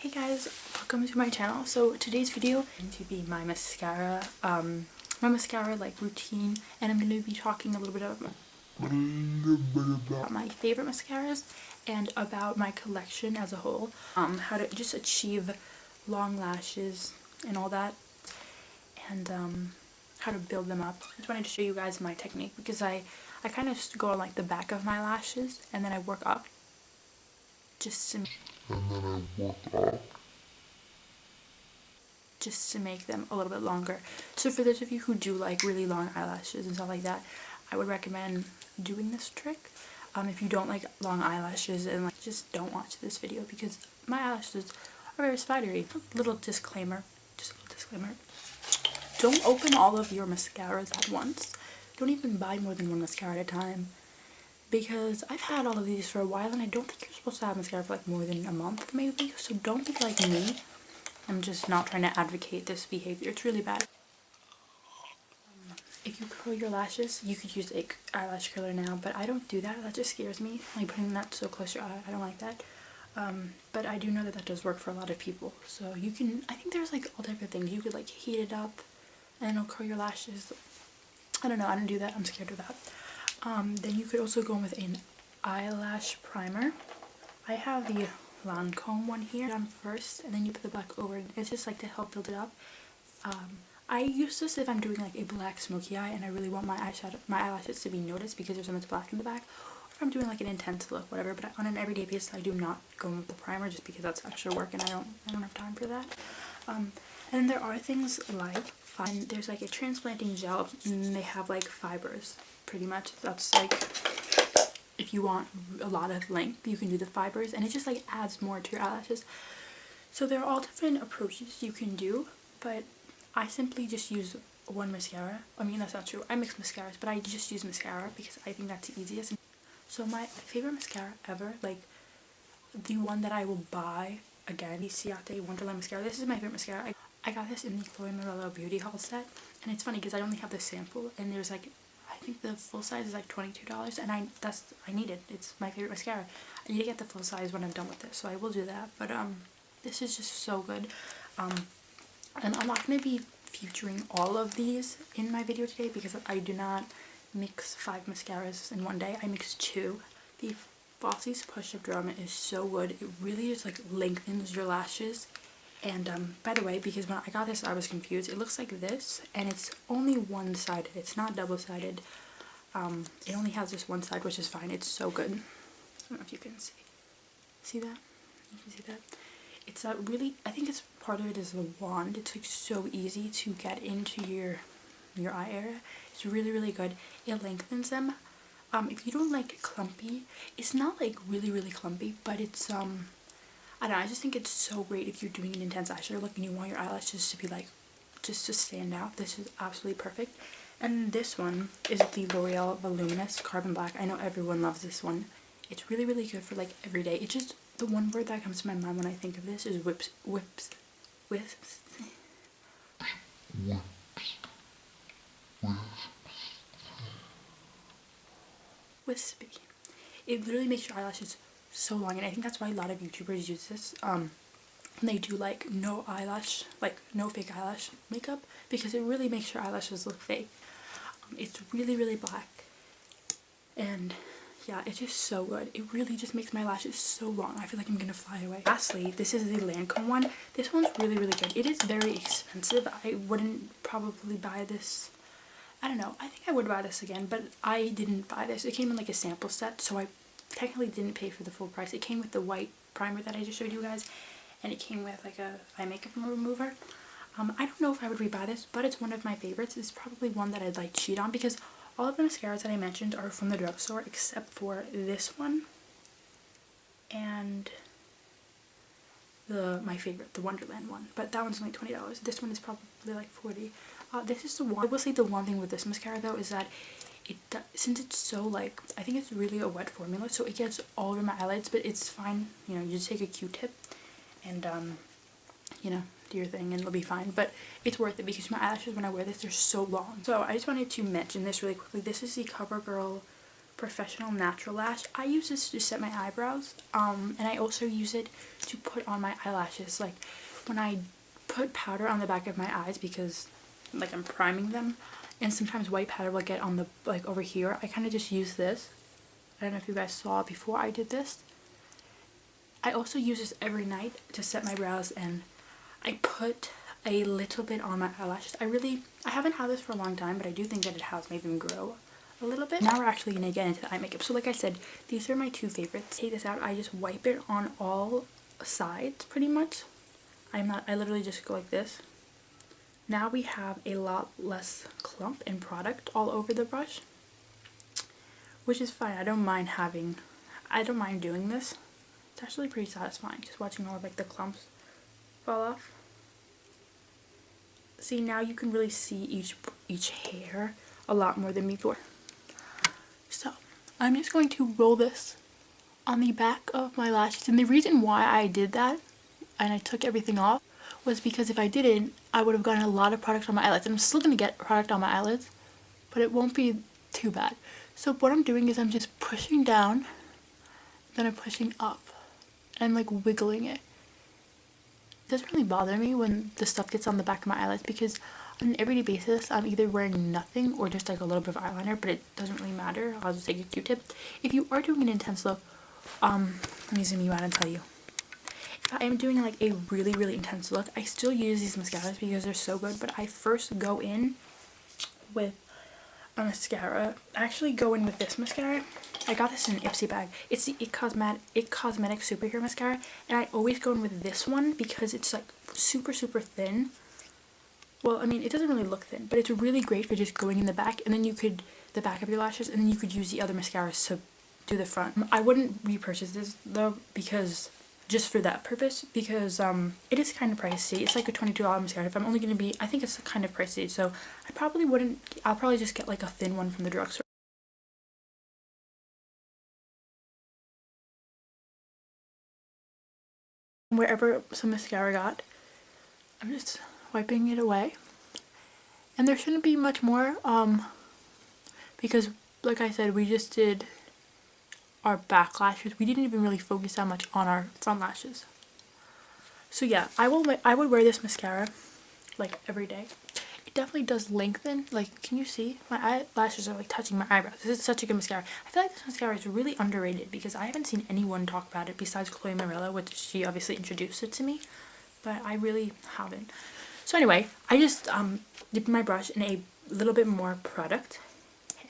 Hey guys, welcome to my channel. So today's video is going to be my mascara like routine, and I'm going to be talking a little bit about my favorite mascaras and about my collection as a whole. How to just achieve long lashes and all that, and how to build them up. I just wanted to show you guys my technique because I kind of go on like the back of my lashes and then I work up just to make them a little bit longer. So for those of you who do like really long eyelashes and stuff like that, I would recommend doing this trick. If you don't like long eyelashes and like just don't watch this video because my eyelashes are very spidery. Little disclaimer, just a little disclaimer. Don't open all of your mascaras at once. Don't even buy more than one mascara at a time. Because I've had all of these for a while and I don't think you're supposed to have mascara for like more than a month maybe. So don't be like me. I'm just not trying to advocate this behavior. It's really bad. If you curl your lashes, you could use like eyelash curler now, but I don't do that. That just scares me. Like putting that so close to your eye, I don't like that. But I do know that that does work for a lot of people. So you can, I think there's like all type of things. You could like heat it up and it'll curl your lashes. I don't know, I don't do that. I'm scared of that. Then you could also go with an eyelash primer. I have the Lancome one here on first, and then you put the black over it. It's just like to help build it up. I use this if I'm doing like a black smoky eye and I really want my eyelashes to be noticed because there's so much black in the back. Or if I'm doing like an intense look, whatever. But on an everyday basis, I do not go with the primer just because that's extra work and I don't have time for that. And then there are things like there's like a transplanting gel, and they have like fibers. Pretty much, that's like if you want a lot of length, you can do the fibers, and it just like adds more to your eyelashes. So there are all different approaches you can do, but I simply just use one mascara. I mean, that's not true. I mix mascaras, but I just use mascara because I think that's the easiest. So my favorite mascara ever, like the one that I will buy again, the Ciate Wonderwand mascara. This is my favorite mascara. I got this in the Chloe Morello Beauty Haul set, and it's funny because I only have the sample, and there's like, I think the full size is like $22, and I need it. It's my favorite mascara. I need to get the full size when I'm done with this, so I will do that. But this is just so good. And I'm not going to be featuring all of these in my video today because I do not mix 5 mascaras in one day. I mix 2. The Falsies Pushup Drama is so good. It really just like lengthens your lashes. And by the way, because when I got this I was confused. It looks like this and it's only one-sided. It's not double-sided. It only has this one side, which is fine. It's so good. I don't know if you can see. See that? You can see that? It's really, I think it's part of it is the wand. It's like so easy to get into your eye area. It's really, really good. It lengthens them. If you don't like clumpy, it's not like really, really clumpy, but it's I don't know, I just think it's so great if you're doing an intense eyeshadow look and you want your eyelashes to be like, just to stand out. This is absolutely perfect. And this one is the L'Oreal Voluminous Carbon Black. I know everyone loves this one. It's really, really good for like every day. It's just, the one word that comes to my mind when I think of this is wispy. It literally makes your eyelashes so long, and I think that's why a lot of YouTubers use this. They do like no eyelash, like no fake eyelash makeup, because it really makes your eyelashes look fake. It's really, really black, and yeah, it's just so good. It really just makes my lashes so long. I feel like I'm gonna fly away. Lastly, this is the Lancome one. This one's really, really good. It is very expensive. I wouldn't probably buy this. I don't know. I think I would buy this again, but I didn't buy this. It came in like a sample set, so I technically didn't pay for the full price. It came with the white primer that I just showed you guys, and it came with like a eye makeup remover. I don't know if I would rebuy this, but it's one of my favorites. It's probably one that I'd like cheat on because all of the mascaras that I mentioned are from the drugstore except for this one and my favorite, the Wonderland one. But that one's only $20. This one is probably like $40. This is the one. I will say the one thing with this mascara though is that since it's so like, I think it's really a wet formula, so it gets all over my eyelids, but it's fine. You know, you just take a Q-tip and you know, do your thing and it'll be fine. But it's worth it because my eyelashes when I wear this, they're so long. So I just wanted to mention this really quickly. This is the CoverGirl Professional Natural Lash. I use this to set my eyebrows, and I also use it to put on my eyelashes. Like when I put powder on the back of my eyes, because like I'm priming them, and sometimes white powder will get on the, like over here, I kind of just use this. I don't know if you guys saw before I did this. I also use this every night to set my brows, and I put a little bit on my eyelashes. I haven't had this for a long time, but I do think that it has made them grow a little bit. Now we're actually gonna get into the eye makeup. So like I said, these are my two favorites. Take this out, I just wipe it on all sides pretty much. I literally just go like this. Now we have a lot less clump and product all over the brush, which is fine. I don't mind doing this. It's actually pretty satisfying, just watching all of like the clumps fall off. See, now you can really see each hair a lot more than before. So I'm just going to roll this on the back of my lashes, and the reason why I did that and I took everything off was because if I didn't, I would have gotten a lot of product on my eyelids. And I'm still going to get product on my eyelids, but it won't be too bad. So what I'm doing is I'm just pushing down, then I'm pushing up, and I'm like wiggling it. It doesn't really bother me when the stuff gets on the back of my eyelids, because on an everyday basis I'm either wearing nothing or just like a little bit of eyeliner, but it doesn't really matter. I'll just take a Q-tip. If you are doing an intense look, let me zoom you out and tell you. If I am doing like a really intense look, I still use these mascaras because they're so good, but I first go in with a mascara. I actually go in with this mascara. I got this in an Ipsy bag. It's the It Cosmetics Superhero Mascara, and I always go in with this one because it's like super thin. Well, I mean, it doesn't really look thin, but it's really great for just going in the back, and then the back of your lashes, and then you could use the other mascaras to do the front. I wouldn't repurchase this though, because just for that purpose, because it is kind of pricey. It's like a $22 mascara. If I'm only going to be, I think it's kind of pricey, so I probably wouldn't. I'll probably just get like a thin one from the drugstore. Wherever some mascara got, I'm just wiping it away, and there shouldn't be much more because like I said, we just did our back lashes. We didn't even really focus that much on our front lashes. So yeah, I would wear this mascara like every day. It definitely does lengthen. Like, can you see? My eyelashes are like touching my eyebrows. This is such a good mascara. I feel like this mascara is really underrated because I haven't seen anyone talk about it besides Chloe Morello, which she obviously introduced it to me, but I really haven't. So anyway, I just dipped my brush in a little bit more product,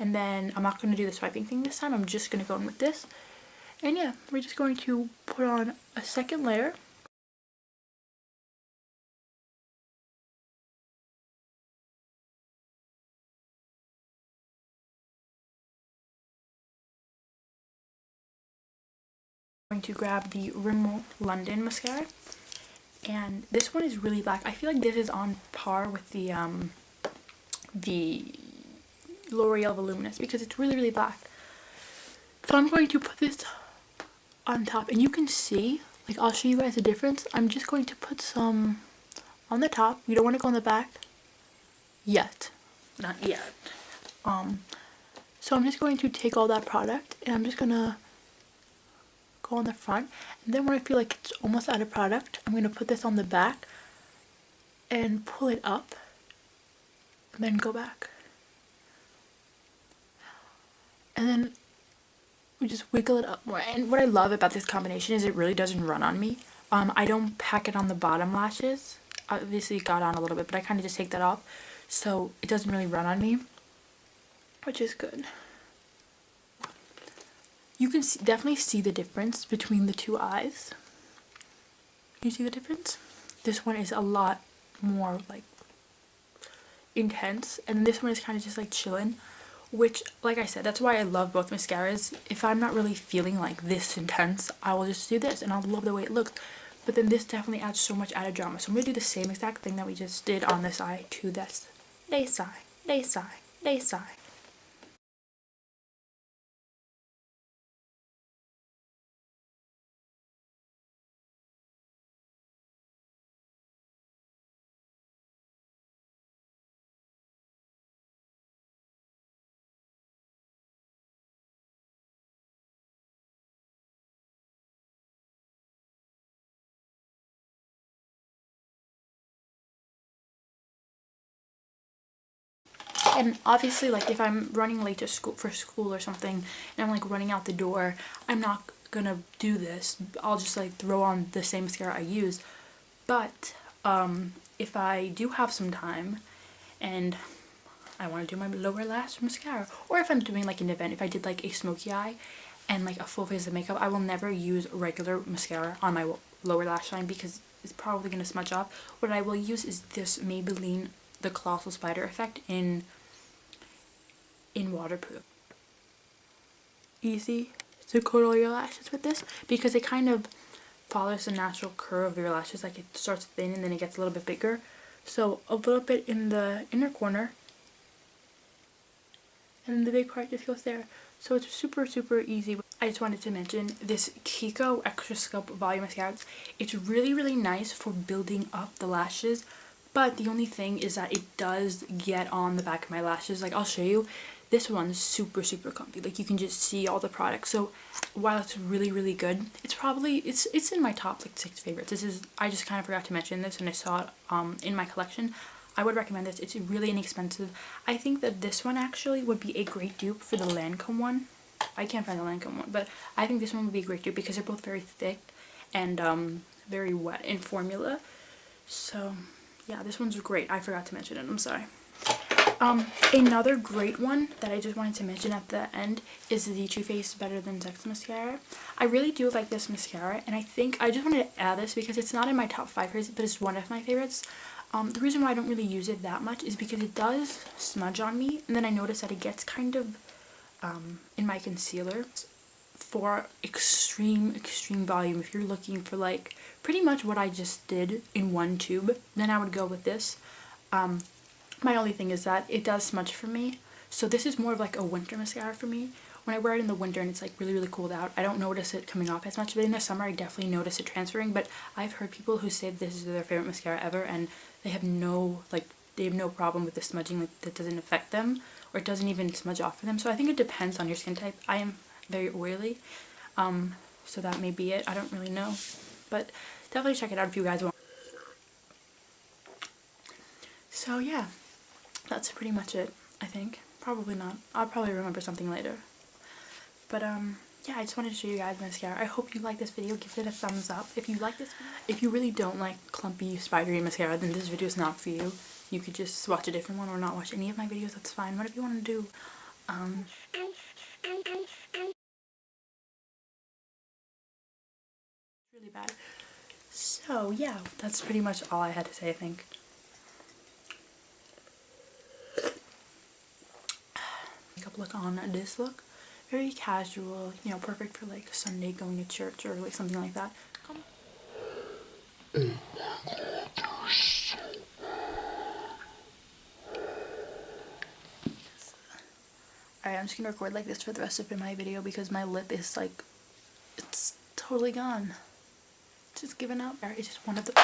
and then I'm not going to do the swiping thing this time. I'm just going to go in with this, and yeah, we're just going to put on a second layer. I'm going to grab the Rimmel London mascara, and this one is really black. I feel like this is on par with the L'Oreal Voluminous because it's really black. So I'm going to put this on top, and you can see, like, I'll show you guys the difference. I'm just going to put some on the top. You don't want to go on the back yet, not yet. So I'm just going to take all that product, and I'm just gonna go on the front, and then when I feel like it's almost out of product, I'm gonna put this on the back and pull it up, and then go back, and then we just wiggle it up more. And what I love about this combination is it really doesn't run on me. I don't pack it on the bottom lashes. Obviously it got on a little bit, but I kind of just take that off, so it doesn't really run on me, which is good. You can definitely see the difference between the two eyes. You see the difference? This one is a lot more like intense, and this one is kind of just like chilling, which, like I said, that's why I love both mascaras. If I'm not really feeling like this intense, I will just do this and I'll love the way it looks. But then this definitely adds so much added drama. So I'm going to do the same exact thing that we just did on this eye to this. Lace eye, lace eye, lace eye. And obviously, like, if I'm running late to school for school or something and I'm like running out the door, I'm not gonna do this. I'll just like throw on the same mascara I use. But if I do have some time and I want to do my lower lash mascara, or if I'm doing like an event, if I did like a smoky eye and like a full face of makeup, I will never use regular mascara on my lower lash line because it's probably going to smudge off. What I will use is this Maybelline, the Colossal Spider Effect in waterproof. Easy to curl your lashes with this because it kind of follows the natural curve of your lashes. Like, it starts thin and then it gets a little bit bigger. So a little bit in the inner corner, and the big part just goes there. So it's super easy. I just wanted to mention this Kiko Extra Sculpt Volume Mascara. It's really nice for building up the lashes, but the only thing is that it does get on the back of my lashes. Like, I'll show you. This one's super comfy. Like, you can just see all the products. So while it's really good, it's probably it's in my top like 6 favorites. This is, I just kind of forgot to mention this and I saw it in my collection. I would recommend this. It's really inexpensive. I think that this one actually would be a great dupe for the Lancome one. I can't find the Lancome one, but I think this one would be a great dupe because they're both very thick and very wet in formula. So yeah, this one's great. I forgot to mention it. I'm sorry. Another great one that I just wanted to mention at the end is the Too Faced Better Than Sex mascara. I really do like this mascara, and I think I just wanted to add this because it's not in my top 5 favorites, but it's one of my favorites. The reason why I don't really use it that much is because it does smudge on me, and then I notice that it gets kind of in my concealer. For extreme volume, if you're looking for like pretty much what I just did in one tube, then I would go with this. My only thing is that it does smudge for me, so this is more of like a winter mascara for me. When I wear it in the winter and it's like really cooled out, I don't notice it coming off as much, but in the summer I definitely notice it transferring. But I've heard people who say this is their favorite mascara ever and they have no problem with the smudging. Like, that doesn't affect them, or it doesn't even smudge off for them. So I think it depends on your skin type. I am very oily, so that may be it. I don't really know, but definitely check it out if you guys want. So yeah, that's pretty much it, I think. Probably not. I'll probably remember something later. But yeah, I just wanted to show you guys mascara. I hope you like this video. Give it a thumbs up if you like this video. If you really don't like clumpy, spidery mascara, then this video is not for you. You could just watch a different one or not watch any of my videos. That's fine. Whatever you want to do. Really bad. So yeah, that's pretty much all I had to say, I think. Makeup look on this look. Very casual, you know, perfect for like Sunday going to church or like something like that. Alright, I'm just gonna record like this for the rest of my video because my lip is like, it's totally gone. Just given up. It's just one of the